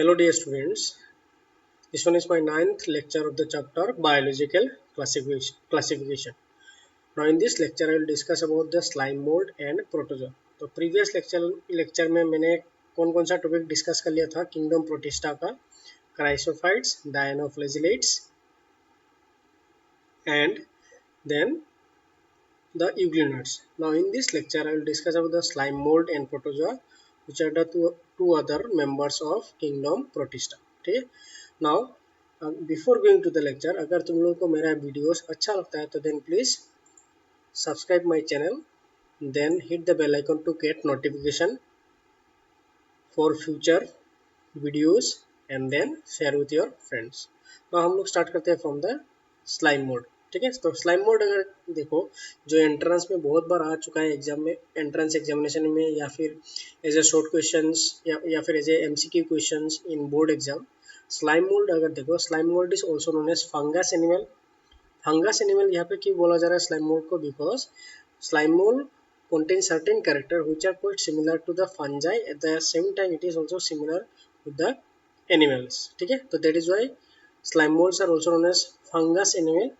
Hello dear students, this one is my ninth lecture of the chapter Biological Classification. Now in this lecture I will discuss about the slime mold and protozoa. तो previous lecture में मैंने कौन कौन सा topic discuss कर लिया था, kingdom protista का, chrysophytes, dinoflagellates and then the euglenoids. Now in this lecture I will discuss about the slime mold and protozoa, which are the two other members of kingdom protista. ठीक है. Now before going to the lecture, अगर तुम लोगों को मेरा videos अच्छा लगता है तो then please subscribe my channel, then hit the bell icon to get notification for future videos and then share with your friends. Now हम लोग स्टार्ट करते हैं from the slime mold. ठीक है. तो स्लाइम मोड अगर देखो, जो एंट्रेंस में बहुत बार आ चुका है एग्जाम में, एंट्रेंस एग्जामिनेशन में, या फिर एज ए शॉर्ट क्वेश्चंस या फिर as a MCQ questions in board exam. Slime mold अगर देखो, slime mold is also known as fungus animal. Fungus animal यहाँ पे क्यों बोला जा रहा है स्लाइम मोल्ड को? Because slime mold contains certain characters which are quite similar to the fungi. At the same time it is also similar with the animals. ठीक है. तो that is why slime molds are also known as fungus animal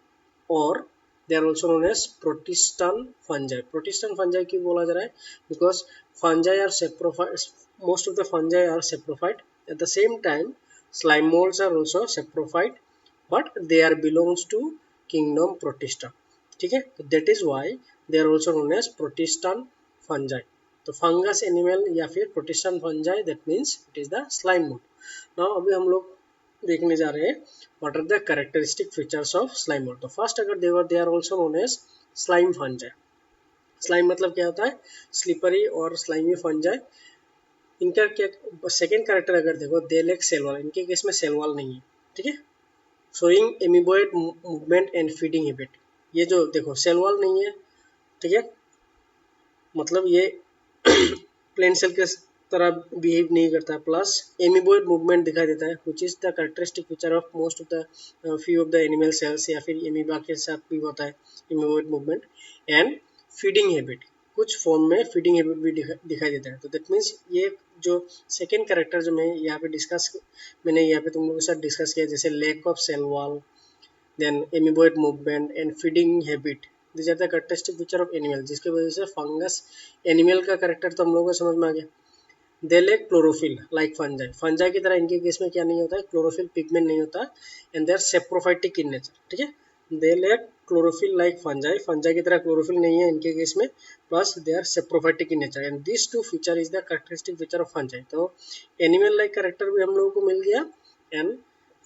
or they are also known as protistan fungi. Protistan fungi क्यों बोला जा रहा है? Because fungi are saprophyte, most of the fungi are saprophyte. At the same time slime molds are also saprophyte, but they are belongs to kingdom protista. ठीक है. That is why they are also known as protistan fungi. तो fungus animal या फिर protistan fungi, that means it is the slime mould. Now अभी हम लोग देखने जा रहे हैं what are the characteristic features of slime mould. तो फर्स्ट अगर they are also known as slime fungi. Slime मतलब क्या होता है? स्लिपरी और स्लाइमी फंजाई. इनका क्या सेकेंड कैरेक्टर अगर देखो, दे लैक सेल वॉल. इनके केस में सेल वॉल नहीं है. ठीक है. Showing amoeboid movement and feeding habit. ये जो देखो सेल वॉल नहीं है, ठीक है, मतलब ये प्लेन सेल के तरह बिहेव नहीं करता, प्लस एमीबॉइड मूवमेंट दिखाई देता है, which is the characteristic feature of most of the few of the animal cells, या फिर एमीबा के साथ भी होता है amoeboid movement. And feeding habit, कुछ फॉर्म में फीडिंग हैबिट भी दिखाई देता है. तो दैट मीन्स ये जो सेकेंड कैरेक्टर जो मैंने यहाँ पे तुम लोगों के साथ डिस्कस किया, जैसे lack of cell wall, then amoeboid movement and feeding habit, this are the characteristic feature of animal, जिसके वजह से फंगस एनिमल का कैरेक्टर तो हम लोगों को समझ में आ गया. They lack chlorophyll like fungi. Fungi की तरह इनके केस में क्या नहीं होता है? क्लोरोफिल पिगमेंट नहीं होता. And they are saprophytic in nature. ठीक है. They lack chlorophyll like fungi. Fungi की तरह क्लोरोफिल नहीं है इनके केस में, plus they are saprophytic in nature. And this two feature is the characteristic feature of fungi. तो एनिमल लाइक कैरेक्टर भी हम लोगों को मिल गया एंड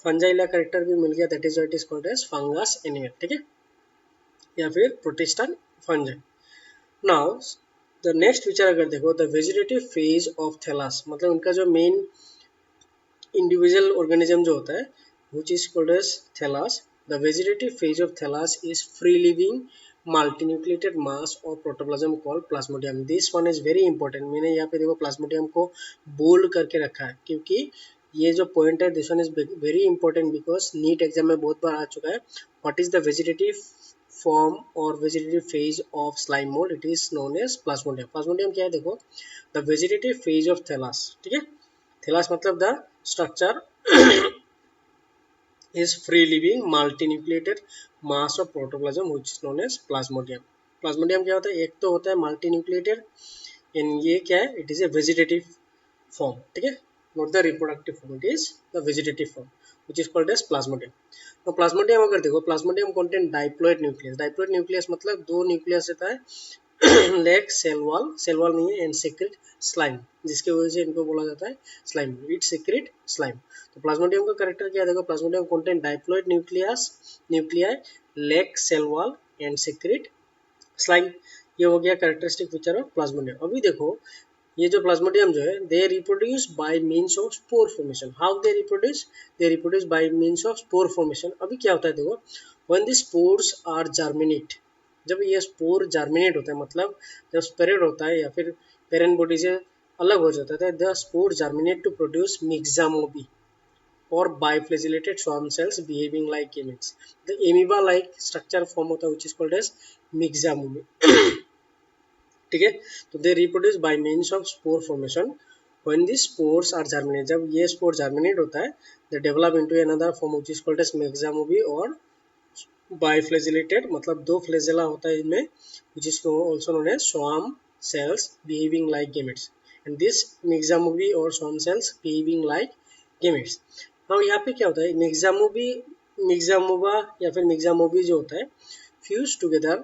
फंजाई लाइक कैरेक्टर भी मिल गया. That is what is called as fungus animal. ठीक है, या फिर protistan fungi. Now the next feature अगर देखो, the vegetative phase of thallus, मतलब उनका जो मेन इंडिविजुअल ऑर्गेनिज्म जो होता है, which is called as thallus. The vegetative phase of thallus is free living multinucleated mass of protoplasm called plasmodium. This one is very important. मैंने यहाँ पे देखो प्लाज्मोडियम को बोल्ड करके रखा है, क्योंकि ये जो पॉइंट है, this one is very important because NEET exam में बहुत बार आ चुका है. What is the vegetative form और vegetative phase of slime mould? It is known as plasmodium. Plasmodium क्या है देखो, the vegetative phase of thallus. ठीक है. थैलास मतलब the structure is free living multinucleated mass of protoplasm which is known as plasmodium. Plasmodium क्या होता है? एक तो होता है मल्टीन्यूक्लिएटेड, एंड ये क्या है? It is a vegetative form. ठीक है, not the reproductive form, it is the vegetative form which is called as plasmodium. तो प्लाज्मोडियम अगर देखो, plasmodium contain diploid nucleus. Diploid nucleus मतलब दो न्यूक्लियस रहता है. लैक सेल वॉल नहीं है, एंड सेक्रेट स्लाइम, जिसके वजह से इनको बोला जाता है स्लाइम. It secrete slime. तो प्लाज्मोडियम का कैरेक्टर क्या है देखो, plasmodium contain diploid nuclei, lack cell wall and secrete slime. ये हो गया कैरेक्टरिस्टिक फीचर ऑफ प्लाज्मोडियम. अभी देखो ये जो प्लाज्मोडियम जो है, they reproduce by means of spore formation. How they reproduce by means of spore formation. अभी क्या होता है देखो, when the spores are germinate, जब ये स्पोर जर्मिनेट होता है, मतलब जब स्पेरेट होता है या फिर पेरेंट बॉडी से अलग हो जाता है, the spore germinate to produce myxamoebae और biflagellated swarm cells behaving like gametes. The amoeba like structure form होता है which is called as myxamoebae. ठीक है. तो they reproduce by means of spore formation When these spores are germinate, जब ये spore germinate होता है, they develop into another form which is called as megamoebe or biflagellated, मतलब दो flagella होता है इनमें, which is also known as swarm cells behaving like gametes, and this megamoebe or swarm cells behaving like gametes. now यहाँ पे क्या होता है, megamoebe megamoeba या फिर megamoebe जो होता है fuse together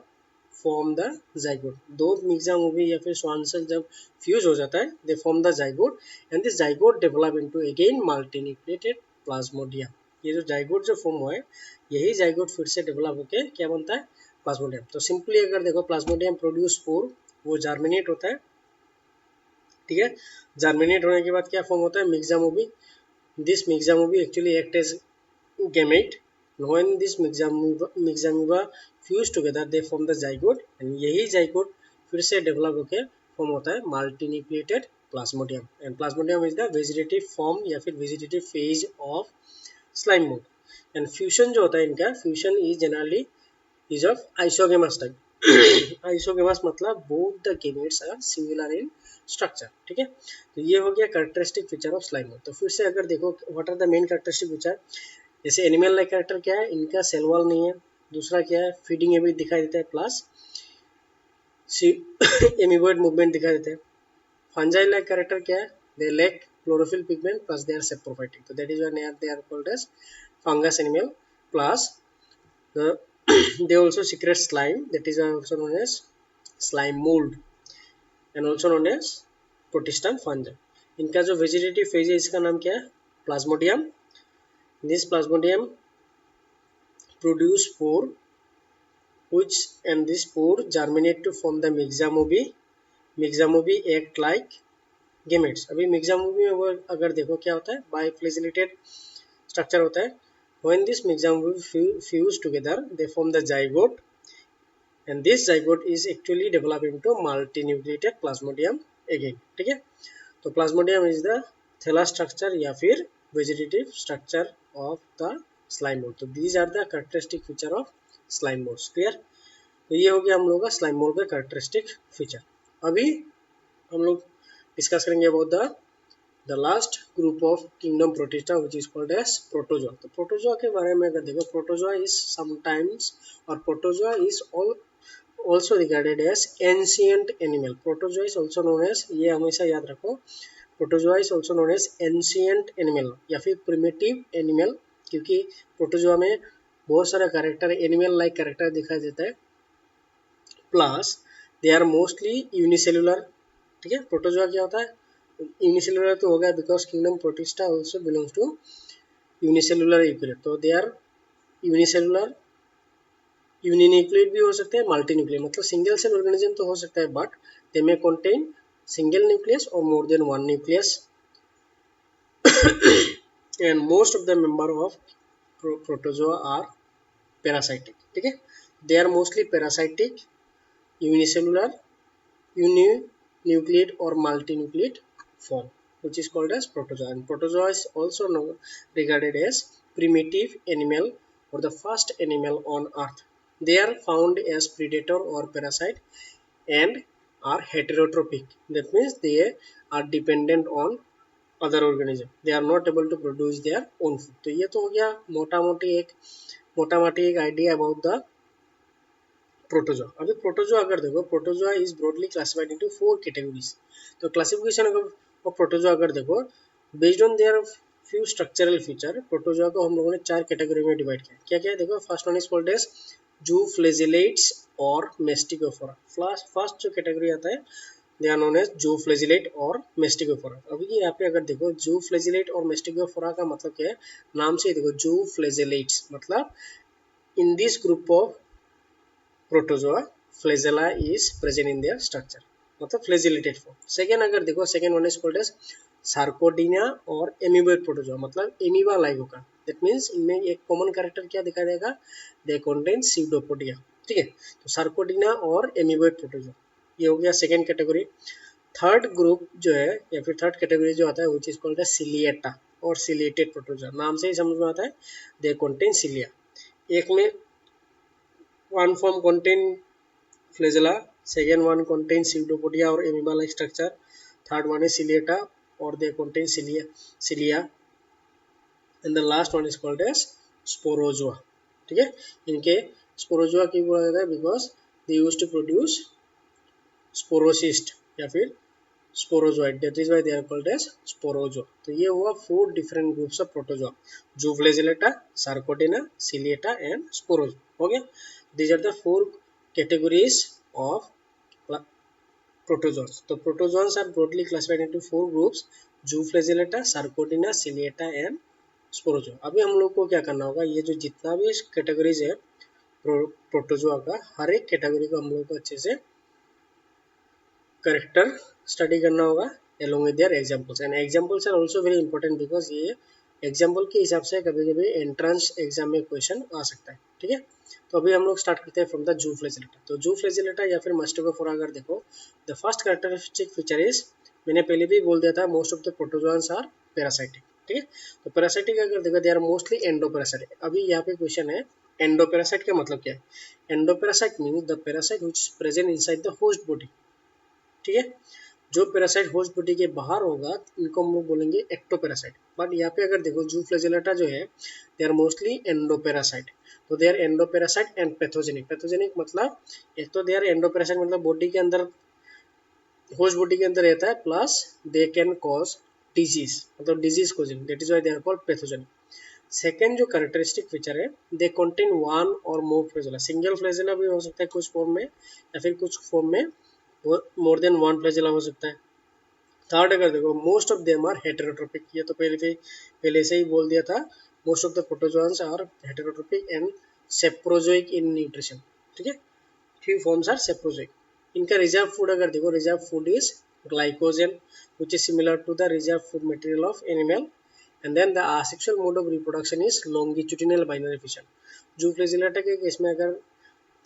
form the zygote. दो megamoebe या फिर swarm cell जब fuse हो जाता है, they form the zygote, and this zygote develop into again multinucleated plasmodium. ये जो जाइगोट जो फॉर्म हुआ है, यही जाइगोट फिर से डेवलप होके क्या बनता है, प्लाज्मोडियम. तो सिंपली अगर देखो प्लाज्मोडियम प्रोड्यूस स्पोर, वो जर्मिनेट होता है, ठीक है. जर्मिनेट होने के बाद क्या फॉर्म होता है, megamoebae. This megamoebae actually act as gamete. when this megamoeba fuse together they form the zygote, and यही जाइगोट फिर से डेवलप होके फॉर्म होता है multinucleated plasmodium. And plasmodium is the vegetative form या फिर vegetative phase of slime mould. And fusion जो होता है इनका, fusion is generally is of isogamous type. Isogamous मतलब both the gametes are similar in structure, ठीक है. तो ये हो गया characteristic feature of slime mould. तो फिर से अगर देखो what are the main characteristic feature, जैसे एनिमल लाइक कैरेक्टर क्या है, इनका सेल वॉल नहीं है. दूसरा क्या है, फीडिंग हैबिट दिखाई देता है, प्लस एमीबॉइड मूवमेंट दिखाई देता है. फंजाई लाइक कैरेक्टर क्या है, they lack chlorophyll pigment plus they are saprophytic, so that is why they are called as fungus animal. Plus they also secrete slime, that is also known as slime mold and also known as protista fungi. इनका जो vegetative phase है इसका नाम क्या है, Plasmodium. This Plasmodium produce spore which and this spore germinate to form the megamoebe. megamoebe act like gametes. अभी megamoebe में अगर देखो क्या होता है, biflagellated स्ट्रक्चर होता है. when this megamoebe fuse together they form the zygote, and this zygote is actually developed into multinucleated plasmodium again, ठीक है. तो plasmodium is the thallus structure या फिर vegetative structure of the slime mold. तो these are the characteristic feature of slime molds. Clear. तो ये हो गया हम लोग का स्लाइम मोल्ड का कैरेक्टरिस्टिक फीचर. अभी हम लोग डिस्कस करेंगे about the last group of kingdom protista which is called as protozoa. तो प्रोटोजोआ के बारे में अगर देखो, प्रोटोजोआ इज समटाइम्स और protozoa is also regarded as ancient animal. Protozoa is also known as, ये हमेशा याद रखो, protozoa is also known as ancient animal या फिर प्रिमिटिव एनिमल, क्योंकि प्रोटोजोआ में बहुत सारा कैरेक्टर एनिमल लाइक कैरेक्टर दिखाई देता है. Plus they are mostly unicellular, ठीक है. प्रोटोजोआ क्या होता है, यूनिसेलुलर तो हो गया because kingdom protista also belongs to unicellular eukaryote. तो दे आर यूनिसेलुलर, यूनिन्यूक्लिएट भी हो सकते हैं, मल्टीन्यूक्लिएट मतलब सिंगल सेल ऑर्गेनिज्म तो हो सकता है, but they may contain single nucleus और more than one nucleus. And most of the member of protozoa are parasitic, ठीक है. They are mostly parasitic, unicellular, uninucleate or multinucleate form, which is called as protozoa. And protozoa is also regarded as primitive animal or the first animal on earth. They are found as predator or parasite and are heterotrophic. That means they are dependent on other organism. They are not able to produce their own food. तो ये तो हो गया मोटा मोटी एक idea about the protozoa. अभी protozoa अगर देखो, protozoa is broadly classified into 4 categories. तो क्लासिफिकेशन ऑफ प्रोटोजोआ अगर देखो, based on their few structural feature, protozoa को हम लोगों ने 4 कैटेगरी में डिवाइड किया. क्या क्या है देखो, first one is called as zooflagellates और मेस्टिकोफोरा. फर्स्ट जो कैटेगरी आता है they are known as zooflagellate और मेस्टिकोफोरा. अभी यहाँ पे अगर देखो जूफ्लेजिलेट और मेस्टिकोफोरा का मतलब क्या है, नाम से देखो जूफ्लेजिलेट्स मतलब in this group of protozoa flagella is present in their structure, मतलब flagellated form. सेकेंड अगर देखो, second one is called as Sarcodina और एमीबॉइड प्रोटोजोआ मतलब एमीबा लाइक होगा. दैट मींस इनमें एक कॉमन कैरेक्टर क्या दिखाई देगा, दे कंटेन सीडोपोडिया, ठीक है. तो सार्कोडिना और एमीबॉइड प्रोटोजोआ ये हो गया सेकेंड कैटेगरी. थर्ड ग्रुप जो है या फिर थर्ड कैटेगरी जो आता है विच इज कॉल्ड एज सिलिएटा और सिलिएटेड प्रोटोजोआ. नाम से ही समझ में आता है, दे कंटेन सिलिया. एक में one form contain flagella, second one contains pseudopodia or amoeba like structure, third one is ciliata or they contain cilia, and the last one is called as sporozoa. ठीक है, इनके Sporozoa क्यों बोला जाता है? Because they use to produce sporocyst या फिर sporozoite, that is why they are called as Sporozoa. तो ये हुआ 4 different groups of protozoa, Zooflagellata, Sarcodina, Ciliata and Sporozoa. Okay, these are the 4 categories of protozoans. तो protozoans are broadly classified into 4 groups: Zooflagellata, Sarcodina, Ciliata and Sporozoa. अभी हम लोग को क्या करना होगा, ये जो जितना भी कैटेगरीज है प्रोटोजोआ का, हर एक कैटेगरी को हम लोग को अच्छे से करेक्टर स्टडी करना होगा along with their examples. And examples are also very important because ये एग्जाम्पल के हिसाब से कभी कभी एंट्रेंस एग्जाम में क्वेश्चन आ सकता है. ठीक है, तो अभी हम लोग स्टार्ट करते हैं फ्रॉम द जूफ्लेजिलेटा. तो जूफ्लेजिलेटा या फिर मास्टिकोफोरा अगर देखो, the first characteristic feature is, मैंने पहले भी बोल दिया था, most of the protozoans are parasitic. ठीक है, तो पैरासाइटिक अगर देखो, दे आर मोस्टली एंडोपैरासाइटिक. अभी यहाँ पे क्वेश्चन है एंडोपैरासाइट का मतलब क्या है? Endoparasite means the parasite which is present inside the host body. ठीक है, जो पैरासाइट होस्ट बॉडी के बाहर होगा इनको हम लोग बोलेंगे एक्टोपैरासाइट. बट यहाँ पे अगर देखो जूफ्लेजिलेटा जो है, दे आर मोस्टली एंडोपैरासाइट. तो they are endoparasite and pathogenic. Pathogenic मतलब एक तो दे आर एंडोपैरासाइट मतलब बॉडी के अंदर, होस्ट बॉडी के अंदर रहता है, plus they can cause disease, मतलब disease causing, that is why they are called pathogenic. Second जो कैरेक्टरिस्टिक फीचर है, दे कंटेन वन और मोर फ्लैजेला. सिंगल फ्लैजेला भी हो सकता है कुछ फॉर्म में, या फिर कुछ फॉर्म में मोर देन वन फ्लैजेला हो सकता है. थर्ड अगर देखो, most of them are heterotrophic. ये तो पहले से ही बोल दिया था, most of the protozoans are heterotrophic and saprozoic in nutrition. ठीक है, फ्यू फॉर्म्स आर सेप्रोजोइक. इनका रिजर्व फूड अगर देखो, reserve food is glycogen which is similar to the reserve food material of animal. And then the asexual mode of reproduction is longitudinal binary fission. Zooflagellata के case में अगर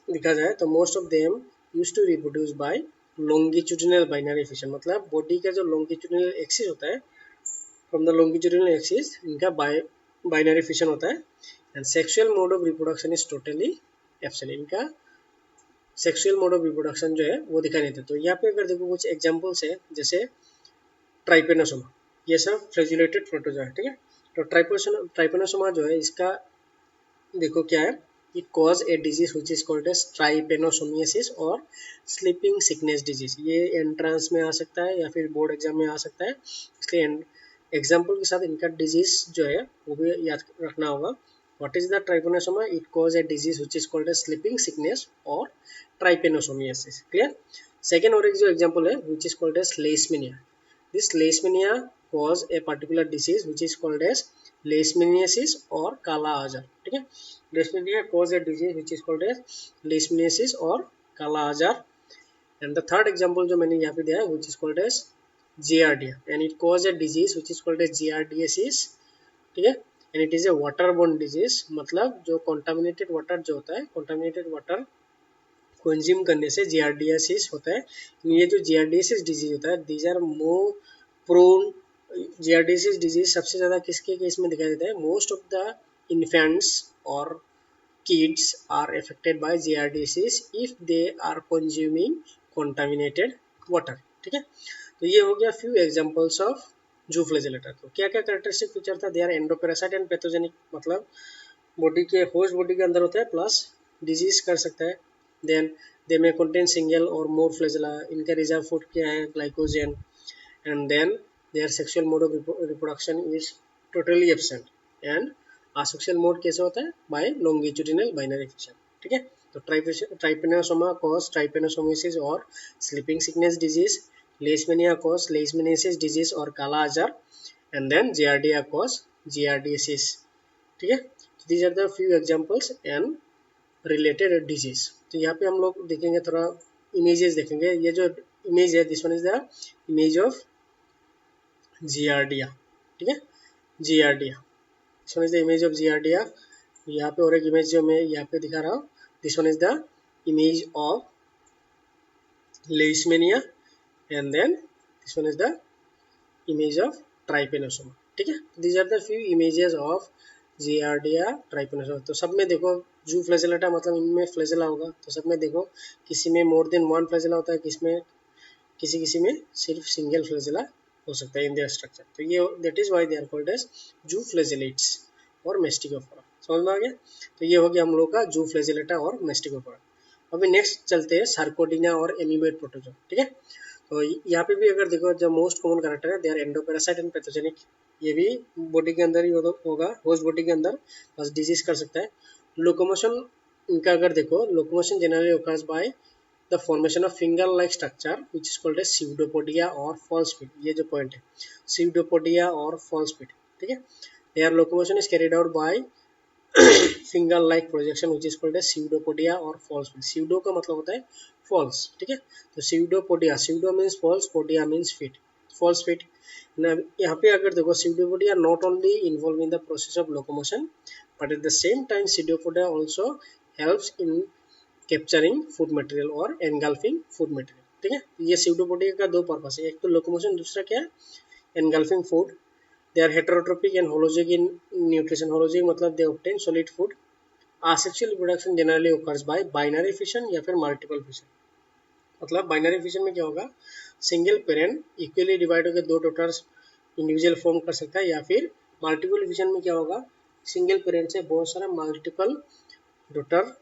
देखा जाए तो most of them used to reproduce by longitudinal binary fission. मतलब body का जो longitudinal axis होता है, फ्रॉम द लॉन्गिट्यूडिनल एक्सिस इनका बाइनरी फिशन होता है. And sexual mode of reproduction is totally absent. इनका सेक्सुअल मोड ऑफ रिप्रोडक्शन जो है वो दिखाई नहीं देता. तो यहाँ पे अगर देखो कुछ एग्जांपल्स है, जैसे ट्राइपेनोसोमा, ये सब फ्लैजुलेटेड प्रोटोजोआ है. ठीक है, तो ट्राइपेनोसोमा जो है, इसका देखो क्या है, it cause a disease which is called as trypanosomiasis और sleeping sickness disease. ये एंट्रेंस में आ सकता है या फिर बोर्ड एग्जाम में आ सकता है, इसलिए एग्जाम्पल के साथ इनका डिजीज जो है वो भी याद रखना होगा. What is the trypanosoma? It cause a disease which is called as sleeping sickness और trypanosomiasis. Clear? Second और एक जो एग्जाम्पल है which is called as leishmania. This leishmania cause a particular disease which is called as leishmaniasis और काला आजार. ठीक है, leishmania cause a disease which is called as leishmaniasis और काला आजार. And the third example जो मैंने यहाँ पे दिया है which is called as giardia, and it cause a disease which is called as giardiasis. ठीक है, and it is a waterborne disease. मतलब जो contaminated water जो होता है, contaminated water कंज्यूम करने से giardiasis होता है. ये जो giardiasis disease होता है, these are more prone. giardiasis disease सबसे ज़्यादा किसके केस में दिखाई देता है? मोस्ट ऑफ द इन्फेंट्स और kids are affected by giardiasis if they are consuming contaminated water. ठीक है, तो ये हो गया few examples of जूफ्लेजिलेटा. तो क्या क्या कैरेक्टरिस्टिक फीचर था? They are endoparasite and pathogenic, मतलब बॉडी के होस्ट बॉडी के अंदर होता है, प्लस डिजीज कर सकता है. देन दे में कंटेन सिंगल और मोर फ्लैजेला. इनका रिजर्व फूड क्या है? Glycogen. And then their sexual mode of reproduction is totally absent. And asexual mode कैसे होता है? By longitudinal binary fission. ठीक है, तो ट्राइपेनोसोमा कॉज ट्राइपेनोसोमियासिस और sleeping sickness disease. leishmania cause leishmaniasis disease और kala azar. And then giardia cause giardiasis. ठीक है, these are the few examples and related disease. तो यहाँ पे हम लोग देखेंगे, थोड़ा इमेजेस देखेंगे. ये जो इमेज है, this one is the image of giardia. ठीक है, giardia, this one is the image of giardia. यहाँ पे और एक इमेज जो मैं यहाँ पे दिखा रहा हूँ, this one is the image of leishmania. And then this one is the image of trypanosoma. ठीक है, these are the few images of giardia, trypanosoma. तो सब में देखो जूफ्लेजिलेटा मतलब इनमें फ्लैजेला होगा, तो सब में देखो किसी में मोर देन वन फ्लैजेला होता है, किसी में सिर्फ सिंगल फ्लैजेला हो सकता है इन देयर स्ट्रक्चर। तो ये that is why they are called as zooflagellates और मेस्टिकोफोरा। समझ में आ गया? तो ये हो गया हम लोग का जू फ्लैजेलेटा और मेस्टिकोफोरा। अभी नेक्स्ट चलते हैं सार्कोडिना और एमीबोइड प्रोटोजोआ। ठीक है, तो यहाँ पे भी अगर देखो जो मोस्ट कॉमन कैरेक्टर है they are endoparasite and pathogenic. ये भी बॉडी के अंदर ही होगा, होस्ट बॉडी के अंदर बस डिजीज कर सकता है। लोकोमोशन इनका अगर देखो, locomotion generally occurs by the formation of finger like structure which is called as pseudopodia or false feet। ये जो पॉइंट है pseudopodia और false feet, ठीक है। their locomotion is carried out by finger like projection which is called pseudopodia और false feet. Pseudo का मतलब होता है फॉल्स, ठीक है। तो pseudopodia, pseudo means false, podia means feet, false feet. यहाँ पे अगर देखो pseudopodia not only involve in the process of locomotion but at the same time pseudopodia also helps in capturing food material और engulfing food material, ठीक है। ये pseudopodia का दो पर्पस है, एक तो लोकोमोशन, दूसरा क्या है engulfing food. They are heterotrophic and holozoic in nutrition। Holozoic मतलब they obtain solid food। Asexual reproduction generally occurs by binary fission या फिर multiple fission। मतलब binary fission में क्या होगा, सिंगल पेरेंट इक्वली डिवाइड होकर दो डॉटर्स इंडिविजुअल फॉर्म कर सकता है, या फिर मल्टीपल फिशन में क्या होगा, सिंगल पेरेंट से बहुत सारा मल्टीपल डॉटर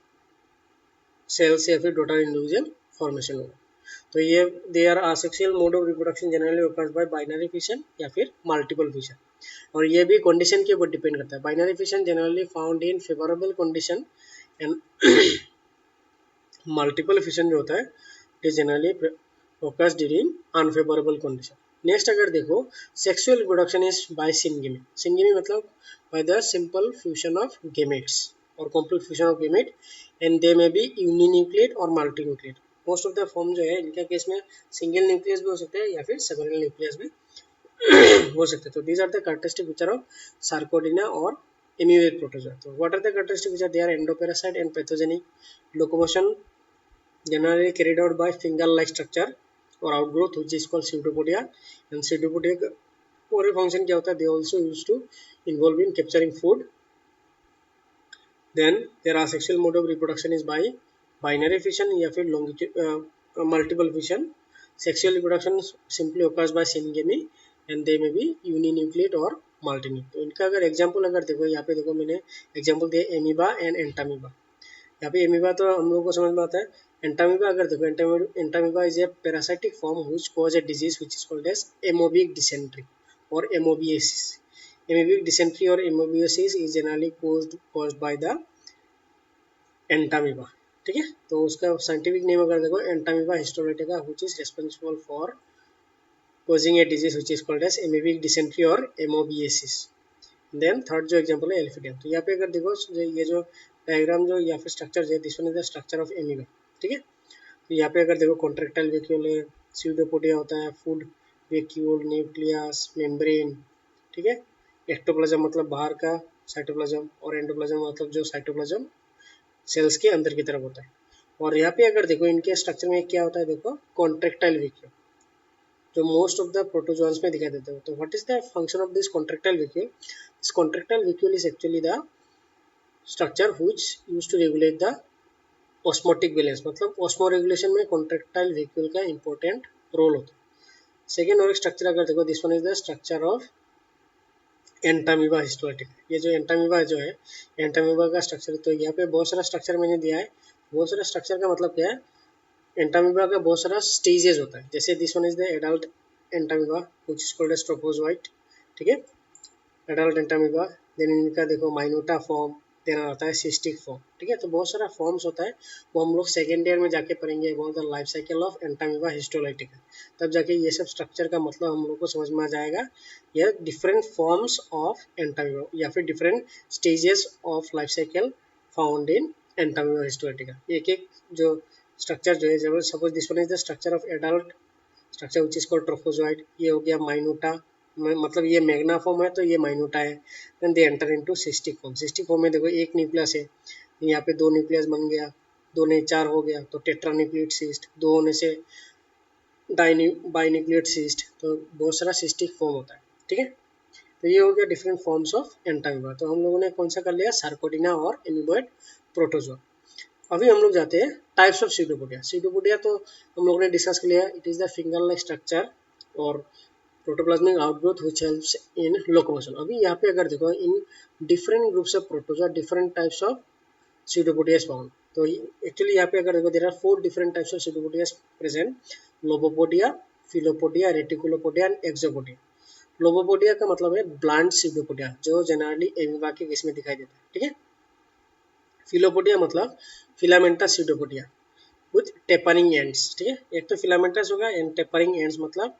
सेल्स या फिर डॉटर इंडिविजुअल फॉर्मेशन होगा। तो ये they are asexual mode of reproduction generally occurs by binary fission या फिर मल्टीपल फिशन। और ये भी कंडीशन के ऊपर डिपेंड करता है। Binary fission generally found in favourable condition and multiple fission जो होता है it generally occurs during unfavourable condition. Next अगर देखो sexual reproduction is by syngamy. Syngamy मतलब by the simple fusion of gametes और complete fusion of gamete and they may be uninucleate और multinucleate. Most of the form जो है इनका case में single nucleus भी हो सकते हैं या फिर सेवरल न्यूक्लियस भी हो सकते हैं। तो these are the characteristic feature of Sarcodina और एमीबोइड प्रोटोजोआ। तो what are the characteristic feature, they are endoparasite and pathogenic, locomotion generally carried out by finger like structure or outgrowth which is called pseudopodia। and pseudopodia का और function क्या होता है, they also used to involve in capturing food। then there are sexual mode of reproduction is by binary fission या फिर multiple fission। sexual reproduction simply occurs by syngamy and they may be uninucleate or multinucleate। तो इनका अगर example अगर देखो, यहाँ पे देखो मैंने एग्जांपल दिया एमीबा एंड एंटामीबा। यहाँ पे एमीबा तो हम लोगों को समझ में आता है। एंटामीबा अगर देखो, entamoeba is a parasitic form which cause a disease which is called as amoebic dysentery और एमोबियासिस। एमोबिक डिसेंट्री और amoebiasis is generally caused by the entamoeba, ठीक है। तो उसका साइंटिफिक नेम अगर देखो entamoeba histolytica which is responsible for causing a disease which is called as amoebic dysentery और amoebiasis. Then third जो एग्जांपल है एल्फिडियम। तो यहाँ पे अगर देखो ये जो डायग्राम जो या फिर स्ट्रक्चर है, this one is the structure of amoeba, ठीक है। तो यहाँ पे अगर देखो कॉन्ट्रेक्टाइल वैक्यूल है, स्यूडोपोडिया होता है, फूड वैक्यूल, न्यूक्लियस, मेम्ब्रेन, ठीक है। एक्टोप्लाज्म मतलब बाहर का साइटोप्लाज्म और एंडोप्लाज्म मतलब जो साइटोप्लाज्म सेल्स के अंदर की तरफ होता है। और यहाँ पे अगर देखो इनके स्ट्रक्चर में क्या होता है, देखो कॉन्ट्रेक्टाइल वैक्यूल जो मोस्ट ऑफ द प्रोटोजोआन्स में दिखाई देते हैं। तो what is the function of this contractile vacuole, this contractile vacuole is actually the structure which used to regulate the osmotic balance. मतलब ऑस्मो रेगुलेशन में कॉन्ट्रेक्टाइल वैक्यूल का important role होता है। सेकेंड और एक स्ट्रक्चर अगर देखो, this one is the structure of entamoeba histolytica. ये जो एंटामीबा जो है, एंटामीबा का स्ट्रक्चर, तो यहाँ पे बहुत सारा स्ट्रक्चर मैंने दिया है। बहुत सारा स्ट्रक्चर का मतलब क्या है, एंटामीबा का बहुत सारा स्टेजेस होता है। जैसे this one is the adult entamoeba which is called as trophozoite, ठीक है, एडल्ट एंटामीबा। देन इनका देखो माइनोटा फॉर्म, देन आता है सिस्टिक फॉर्म, ठीक है। तो बहुत सारा फॉर्म्स होता है, वो हम लोग सेकेंड ईयर में जाके पढ़ेंगे about the life cycle of Entamoeba histolytica. तब जाके ये सब स्ट्रक्चर का मतलब हम लोग को समझ में आ जाएगा। यह डिफरेंट फॉर्म्स ऑफ एंटामीबा या फिर different stages of life cycle found in Entamoeba histolytica. एक एक जो स्ट्रक्चर जो है, जब suppose this one is the structure of adult structure which is called trophozoite. ये हो गया माइनोटा, मतलब ये मैग्ना फॉर्म है तो ये माइनोटा है। Then they enter into cystic form. Cystic form में देखो एक न्यूक्लियस है, यहाँ पे दो न्यूक्लियस बन गया, दो नहीं चार हो गया तो टेट्रान्यूक्लिएट सिस्ट, दो होने से बाइन्यूक्लिएट सिस्ट, तो बहुत सारा सिस्टिक फॉर्म होता है, ठीक है। तो ये हो गया डिफरेंट फॉर्म्स ऑफ एंटामीबा। तो हम लोगों ने कौन सा कर लिया, सार्कोडिना और एमीबोइड प्रोटोजोआ। अभी हम लोग जाते हैं टाइप्स ऑफ स्यूडोपोडिया। स्यूडोपोडिया तो हम लोगों ने डिस्कस कर लिया, it is the finger like structure और protoplasmic outgrowth which helps in locomotion. अभी यहाँ पे अगर देखो in different groups of protozoa different types of pseudopodia is found। तो एक्चुअली यहाँ पे अगर देखो there are 4 different types of pseudopodia प्रेजेंट, lobopodia, filopodia, reticulopodia and axopodia. Lobopodia का मतलब है ब्लांट pseudopodia जो जनरली एमीबा के केस में दिखाई देता है, ठीक है। फिलोपोडिया मतलब filamentous pseudopodia with tapering ends, ठीक है। एक तो फिलामेंटस होगा एंड टेपरिंग एंड्स मतलब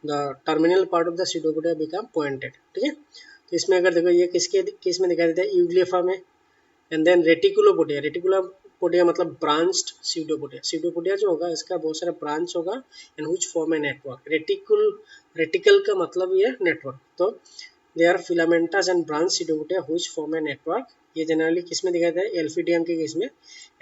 the terminal part of the pseudopodia become pointed, ठीक है। तो इसमें अगर देखो ये किसके केस में दिखाई देता है, यूग्लिफा में। एंड देन रेटिकुलोपोडिया, रेटिकुलोपोडिया मतलब ब्रांच्ड pseudopodia। pseudopodia जो होगा इसका बहुत सारा ब्रांच होगा and which form a network. Reticle का मतलब ये नेटवर्क। तो they are filamentous and branch pseudopodia which form a network. ये जनरली किस में दिखाई देता है, एल्फिडियम के केस में।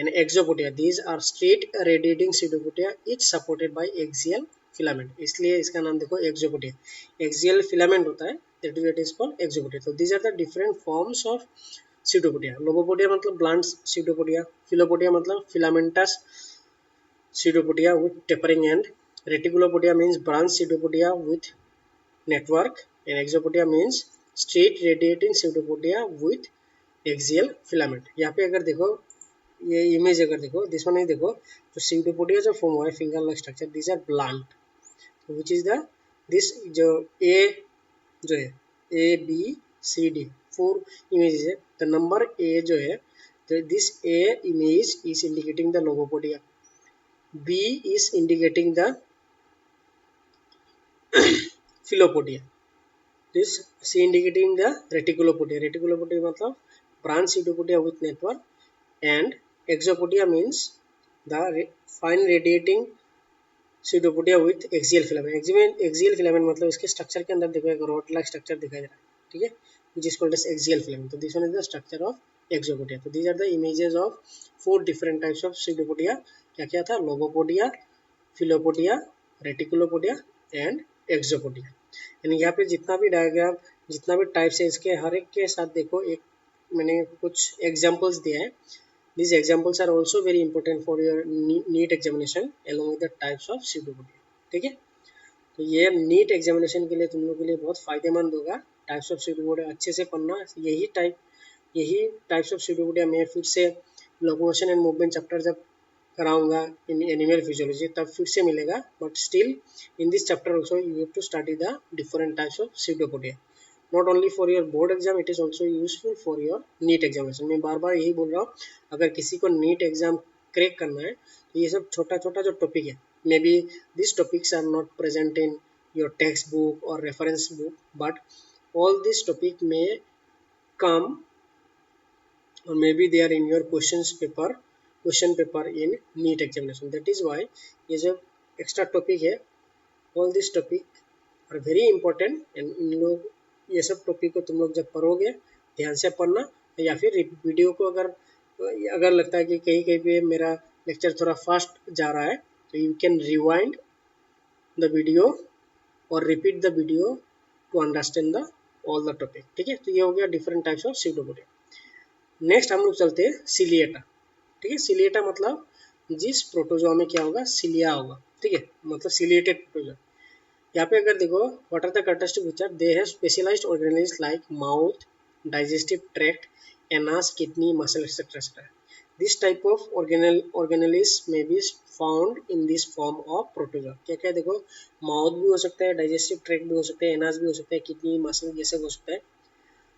And axopodia, these are straight radiating pseudopodia each supported by axial filament, इसलिए इसका नाम देखो एक्सोपोडिया। एक्सियल फिलामेंट होता है दैट इज कॉल्ड एक्सोपोडिया। तो these are the different forms of pseudopodia। Lobopodia मतलब ब्लांट pseudopodia, फिलोपोडिया मतलब filamentous pseudopodia with tapering end, reticulopodia means branch pseudopodia with network, and exopodia means straight radiating pseudopodia with axial filament। यहाँ पे अगर देखो ये image अगर देखो this one देखो, तो pseudopodia जो फॉर्म हुआ है finger like structure, this are blunt which is the this जो ए जो है A B C D 4 images है। द नंबर ए जो है, तो this A image is indicating the lobopodia, B is indicating the filopodia, this C indicating the reticulopodia. Reticulopodia मतलब branch pseudopodia with network, and exopodia means the fine radiating pseudopodia with axial filament। axial filament मतलब इसके structure के अंदर देखो एक rod like structure दिखाई दे रहा है, ठीक है, which is called as axial filament। तो this one is the structure of exopodia। तो these are the images of 4 different types of pseudopodia। क्या क्या था, लोबोपोडिया, फिलोपोडिया, रेटिकुलोपोडिया एंड एक्सोपोडिया। यानी यहाँ पे जितना भी डायग्राम जितना भी टाइप्स है इसके हर एक के साथ देखो एक मैंने कुछ एग्जांपल्स दिया है। These examples are also very important for your NEET examination along with the types of pseudopodia, ठीक है। तो ये नीट एग्जामिनेशन के लिए तुम लोग के लिए बहुत फायदेमंद होगा। टाइप्स ऑफ pseudopodia अच्छे से पढ़ना। यही टाइप्स ऑफ pseudopodia मैं फिर से लोकोमोशन एंड मूवमेंट चैप्टर जब कराऊंगा इन एनिमल फिजियोलॉजी तब फिर से मिलेगा, but still in this chapter also you have to study the different types of pseudopodia। Not only for your board exam, it is also useful for your NEET examination. मैं बार बार यही बोल रहा हूँ, अगर किसी को नीट एग्जाम क्रैक करना है तो ये सब छोटा छोटा जो टॉपिक है, may be this topics are not present in your text book और reference book, but all this topic में come or maybe they are in your question paper in NEET examination। that is why ये जो extra topic है, all this topic are very important and इन लोग ये सब topic को तुम लोग जब पढ़ोगे ध्यान से पढ़ना, या फिर वीडियो को अगर लगता है कि कहीं कहीं पे मेरा लेक्चर थोड़ा फास्ट जा रहा है तो you can rewind the video और repeat the video to understand the all the topic, ठीक है। तो ये हो गया different types of pseudopodia। Next हम लोग चलते हैं सिलिएटा, ठीक है। सिलिएटा मतलब जिस प्रोटोजोआ में क्या होगा, सिलिया होगा, ठीक है, मतलब सिलिएटेड प्रोटोजोआ। यहाँ पे अगर देखो what are the characteristic feature, they have specialised organelles like mouth, digestive tract, anus, kidney, muscle etcetera. This type of organelles may be found in this form of protozoa. क्या क्या देखो, mouth भी हो सकता है, डाइजेस्टिव ट्रैक्ट भी हो सकता है, एनास भी हो सकता है, किडनी, मसल जैसे हो सकता है।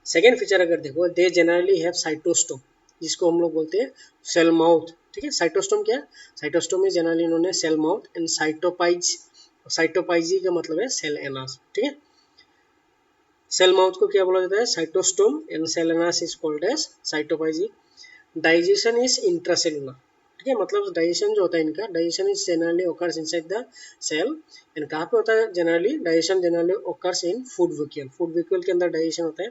सेकेंड फीचर अगर देखो, दे जनरली हैव साइटोस्टोम, जिसको हम लोग बोलते हैं सेल माउथ, ठीक है। साइटोस्टोम क्या है, साइटोस्टोम में जनरली इन्होंने सेल माउथ एंड साइटोपाइजी का मतलब है सेल एनास, ठीक है। सेल माउथ को क्या बोला जाता है, cytostome, and cell anus is called as cytopyge. Digestion is intracellular, ठीक है, मतलब डाइजेशन जो होता है इनका, digestion is generally occurs inside the cell. And कहाँ पे होता है generally, digestion generally occurs in food vacuole, food vacuole के अंदर डाइजेशन होता है।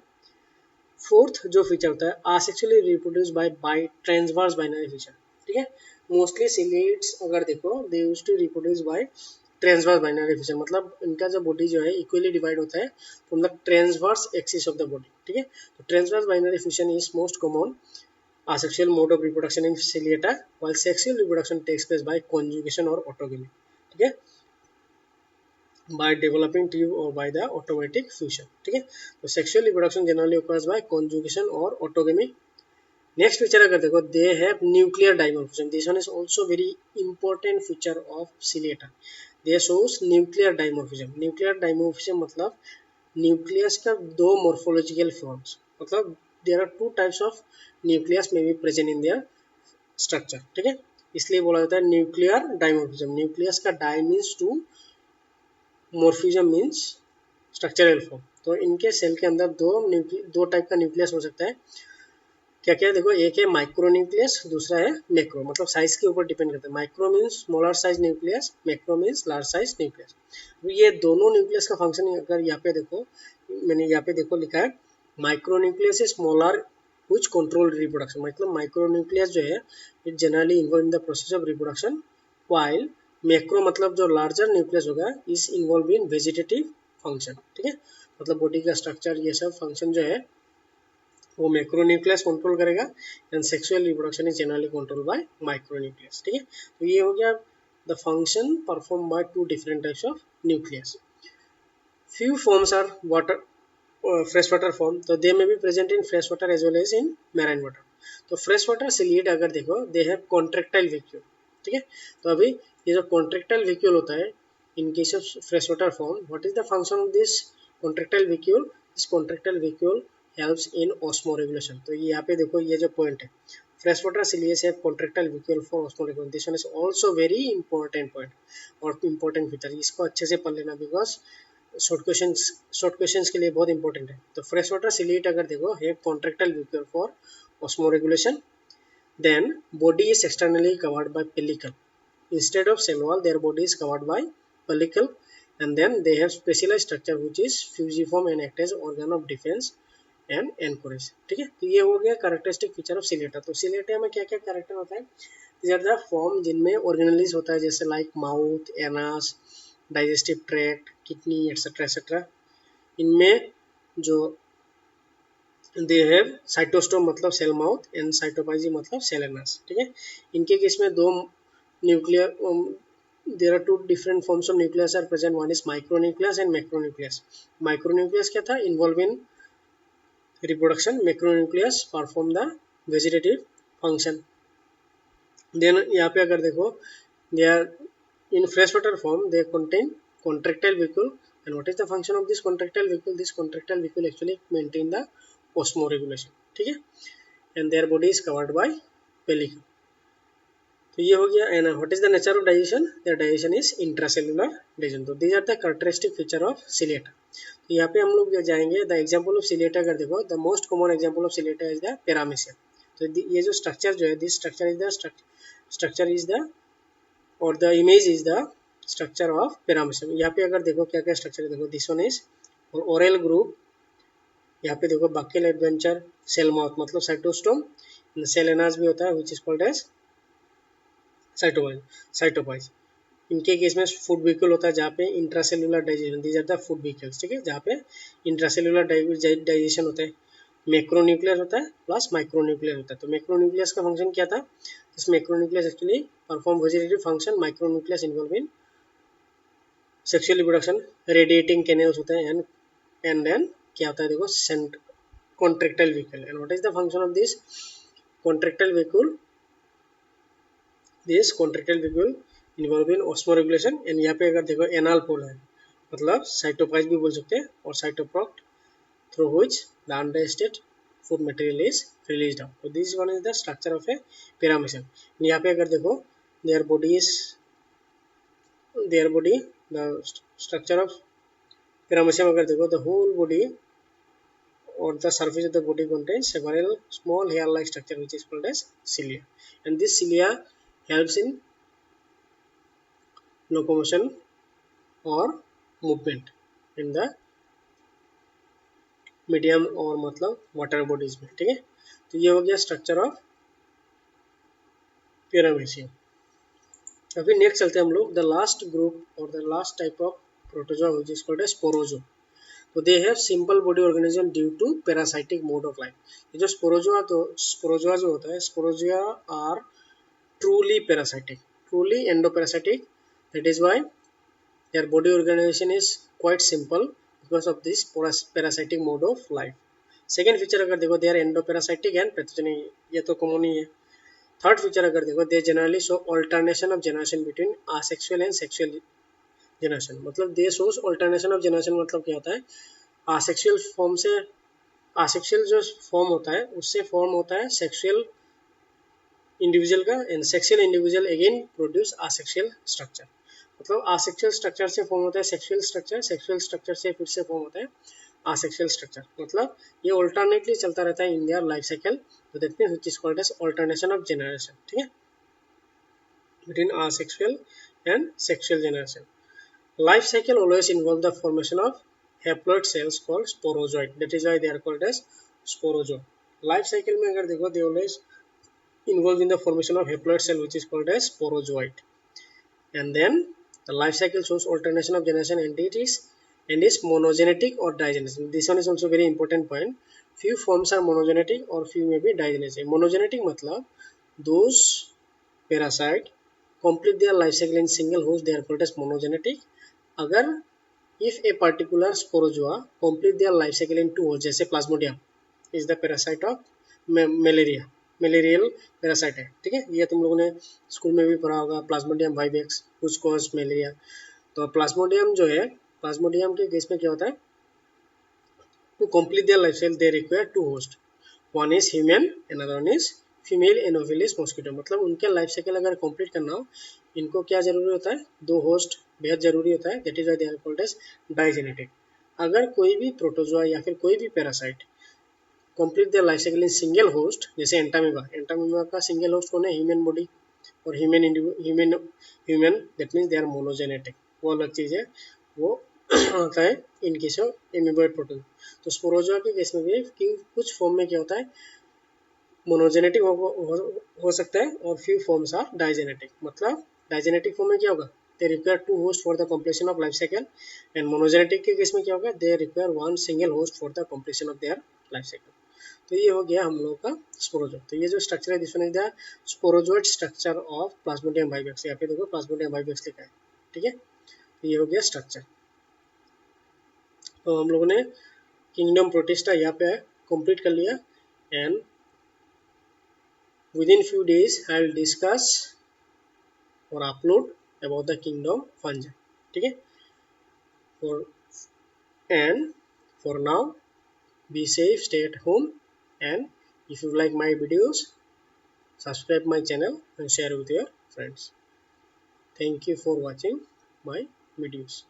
फोर्थ जो फीचर होता है, asexually reproduce by transverse binary feature, ठीक है। मोस्टली सिलिएट्स अगर देखो they used to reproduce by transverse binary feature, मतलब इनका जो बॉडी जो है इक्वली डिवाइड होता है from the transverse axis of the body, ठीक है। तो transverse binary fusion is most common asexual mode of reproduction in Ciliata, while sexual reproduction takes place by conjugation or autogamy, ठीक है। by developing tube or by the automatic fusion. ठीक है, तो sexual reproduction generally occurs by conjugation or autogamy. Next feature अगर देखो, they have nuclear dimorphism. This one is also very important feature of ciliata. They shows nuclear dimorphism. Nuclear dimorphism मतलब nucleus का दो morphological forms, मतलब there are two types of nucleus may be present in their structure. ठीक है, इसलिए बोला जाता है न्यूक्लियर डाइमोर्फिज्म. न्यूक्लियस का di means two, morphism means structural form. तो इनके सेल के अंदर दो टाइप का न्यूक्लियस हो सकता है. क्या क्या देखो, एक है माइक्रो न्यूक्लियस, दूसरा है मैक्रो, मतलब साइज के ऊपर डिपेंड करता है. Micro means smaller size nucleus, macro means large size nucleus. ये दोनों न्यूक्लियस का फंक्शन अगर यहाँ पे देखो, मैंने यहाँ पे देखो लिखा है micro nucleus is smaller which control reproduction. मतलब माइक्रो न्यूक्लियस जो है it generally involve in the process of reproduction, while macro मतलब जो लार्जर न्यूक्लियस होगा is involve in vegetative function. ठीक है, मतलब बॉडी का स्ट्रक्चर ये सब फंक्शन जो है वो मैक्रो न्यूक्लियस कंट्रोल करेगा, and sexual reproduction is generally control by micronucleus. ठीक है, तो ये हो गया the function perform by two different types of nucleus. Few forms are water fresh water form, तो they may be present in fresh water as well as in marine water. तो fresh water ciliate अगर देखो, they have contractile vacuole. ठीक है, तो अभी ये जो कॉन्ट्रेक्टाइल वैक्यूल होता है in case of fresh water form, what is the function of this contractile vacuole? This contractile vacuole helps in osmoregulation. तो यहाँ पे देखो ये जो पॉइंट है, fresh water ciliates have contractile vacuole for osmoregulation. This one is also very important point और important feature. इसको अच्छे से पढ़ लेना बिकॉज शॉर्ट क्वेश्चंस के लिए बहुत इंपॉर्टेंट है. तो फ्रेश वाटर सिलिएट अगर देखो have contractile vacuole for osmoregulation, then body is externally covered by pellicle. Instead of cell wall, their body is covered by pellicle, and then they have specialized structure which is fusiform and act as organ of defense and anchorage. ठीक है, तो ये हो गया characteristic feature of Ciliata. तो Ciliata में क्या क्या कैरेक्टर होता है? दीज आर द फॉर्म जिनमें ऑर्गेनलीज होता है, जैसे like mouth, anus, digestive tract, kidney etcetera etcetera. इनमें जो दे हैव साइटोस्टोम मतलब सेल माउथ एंड साइटोपाइजी मतलब सेल एनास. ठीक है, इनके केस में दो nuclear there are two different forms of nucleus are present. One is micro nucleus and macro nucleus. Micro nucleus क्या था? Involve in reproduction. Macronucleus perform the vegetative function. Then यहाँ पे अगर देखो, they are in fresh water form, they contain contractile vacuole. And what is the function of this contractile vacuole? This contractile vacuole actually maintain the osmoregulation. ठीक है, and their body is covered by pellicle. तो ये हो गया. And what is the nature of digestion? Their digestion is intracellular digestion. तो these are the characteristic feature of Ciliata. तो यहाँ पे हम लोग जाएंगे द एग्जांपल ऑफ सिलिएटा. अगर देखो, the most common example of Ciliata is the paramecium. तो ये जो स्ट्रक्चर जो है, दिस स्ट्रक्चर इज द और the image is the structure of paramecium. यहाँ पे अगर देखो क्या क्या स्ट्रक्चर है, देखो this one is oral group. यहाँ पे देखो बक्केल एडवेंचर, सेल माउथ मतलब साइटोस्टोम, सेल एनास भी होता है which is called as cytopyge. इनके केस में फूड व्हीकल होता है जहाँ पे intracellular digestion, these are the food vehicles. ठीक है, जहाँ पे इंट्रासेलुलर डाइजेशन होता है. मैक्रो न्यूक्लियस होता है प्लस माइक्रो न्यूक्लियस होता है. तो मैक्रो न्यूक्लियस का फंक्शन क्या था? इस macro nucleus actually perform vegetative function. Micro nucleus involve in sexual reproduction. Radiating canals होते हैं एंड देन क्या होता है देखो, contractile vacuole. And what is the function of this contractile vacuole? This contractile vacuole involve in osmoregulation. And यहाँ पे अगर देखो एनाल पोल है, मतलब साइटोपाइज भी बोल सकते हैं, और cytoproct through which the undigested food material is released out. तो this one is the structure of a paramecium. यहाँ पे अगर देखो, their body the structure of paramecium अगर देखो, the whole body or the surface of the body contains several small hair-like structure which is called as cilia, and this cilia helps in locomotion or movement in the medium और मतलब water bodies में. ठीक है, तो ये हो गया structure of paramecium. अभी नेक्स्ट चलते हैं हम लोग द लास्ट ग्रुप और the last type of protozoa which is called as Sporozoa. तो they have simple body organism due to parasitic mode of life. ये जो स्पोरोजोआ जो होता है, Sporozoa are truly parasitic, truly endoparasitic. That is why Their body organization is quite simple because of this parasitic mode of life. Second feature अगर देखो they are endoparasitic and pathogenic, ये तो common ही है. Third feature अगर देखो they generally show alternation of generation between asexual and sexual generation. मतलब they shows alternation of generation. मतलब क्या होता है, आसेक्सुअल फॉर्म से आसेक्सुअल जो फॉर्म होता है उससे फॉर्म होता है सेक्सुअल इंडिविजुअल का, and sexual individual again produce asexual structure. मतलब आसेक्सुअल स्ट्रक्चर से फॉर्म होता है सेक्सुअल स्ट्रक्चर, सेक्सुअल स्ट्रक्चर से फिर से फॉर्म होता है आसेक्सुअल स्ट्रक्चर. मतलब ये ऑल्टरनेटली चलता रहता है इन देयर लाइफ साइकिल. तो that means which is called as alternation of generation. ठीक है, between asexual and sexual generation. Life cycle always involve the formation of haploid cells called sporozoite. That is why they are called as sporozoa. Life cycle में अगर देखो they always involve in the formation of haploid cell which is called as sporozoite. And then the life cycle shows alternation of generation and is monogenetic or digenetic. This one is also very important point. Few forms are monogenetic or few may be digenetic. Monogenetic मतलब those parasite complete their life cycle in single host, they are called as monogenetic. अगर if a particular sporozoa complete their life cycle in two hosts, जैसे plasmodium is the parasite of malaria, malarial parasite है. ठीक है, ये तुम लोगों ने school में भी पढ़ा होगा. Plasmodium vivax which cause malaria. तो प्लाज्मोडियम जो है, प्लाज्मोडियम के केस में क्या होता है, to complete their life cycle they require two hosts. One is human, another one is female Anopheles mosquito. मतलब उनके लाइफ साइकिल अगर कंप्लीट करना हो, इनको क्या जरूरी होता है, दो होस्ट बेहद जरूरी होता है. That is why they are called as digenetic. अगर कोई भी प्रोटोजोआ या फिर कोई भी parasite complete their life cycle in single host, जैसे एंटामीबा, एंटामीबा का सिंगल होस्ट कौन है, ह्यूमन बॉडी और human that means they are monogenetic. वो अलग चीज है, वो होता है in case of amoeboid protozoa. तो स्पोरोजोआ के केस में भी कुछ फॉर्म में क्या होता है, मोनोजेनेटिक हो सकता है और फ्यू फॉर्म्स आर डाइजेनेटिक. मतलब डाइजेनेटिक फॉर्म में क्या होगा, they require two host for the completion of life cycle. And monogenetic के केस में क्या होगा, they require one single host for the completion of their life cycle. तो ये हो गया हम लोग का स्पोरोजोआ. तो ये जो स्ट्रक्चर है this one is the sporozoite structure of Plasmodium vivax. यहाँ पे देखो प्लाज्मोडियम वाइवेक्स लिखा है. ठीक है, तो ये हो गया स्ट्रक्चर. तो हम लोगों ने किंगडम प्रोटिस्टा यहाँ पे कंप्लीट कर लिया. And within few days I will discuss or upload about the kingdom fungi. ठीक है, for and for now be safe, stay at home, and if you like my videos subscribe my channel and share with your friends. Thank you for watching my videos.